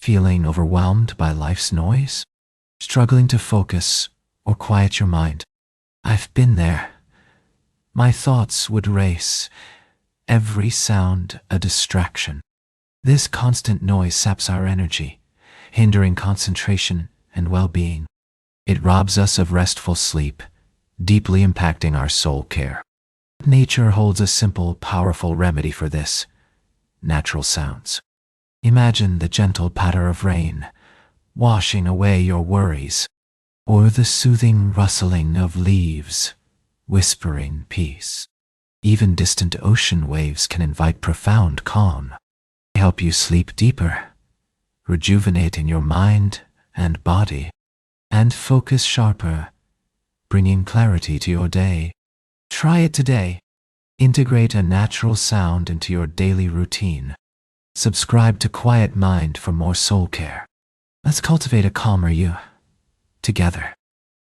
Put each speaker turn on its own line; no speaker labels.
Feeling overwhelmed by life's noise? Struggling to focus or quiet your mind? I've been there. My thoughts would race, every sound a distraction. This constant noise saps our energy, hindering concentration and well-being. It robs us of restful sleep, deeply impacting our soul care. Nature holds a simple, powerful remedy for this: natural sounds. Imagine the gentle patter of rain, washing away your worries, or the soothing rustling of leaves, whispering peace. Even distant ocean waves can invite profound calm. They help you sleep deeper, rejuvenating your mind and body, and focus sharper, bringing clarity to your day. Try it today. Integrate a natural sound into your daily routine. Subscribe to Quiet Mind for more soul care. Let's cultivate a calmer you together.